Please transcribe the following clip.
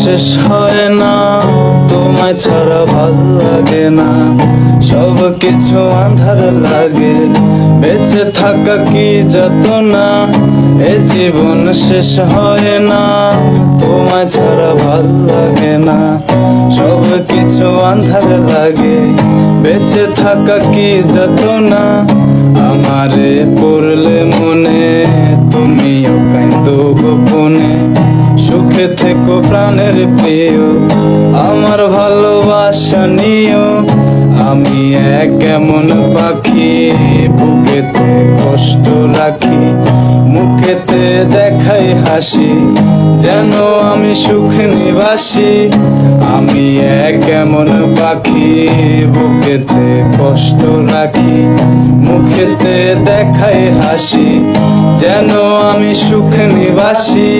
শেষ হয় না, তোমায় ছাড়া ভাল লাগে না, সব কিছু আন্ধার লাগে, বেঁচে থাকা কি যাতনা, এ জীবন শেষ হয় না, তোমায় ছাড়া ভাল লাগে না, সব কিছু আন্ধার লাগে, বেঁচে থাকা কি যাতনা। আমারে পড়লে মনে তুমিও কাঁদো গোপনে, সুখে থেকো প্রাণের প্রিয়, আমার ভালোবাসা নিও। আমি এক এমন পাখি, বুকেতে কষ্ট রাখি, মুখেতে দেখাই হাসি, যেন আমি সুখ নিবাসী। আমি এক এমন পাখি, বুকেতে কষ্ট রাখি, মুখেতে দেখাই হাসি, যেন আমি সুখ নিবাসী।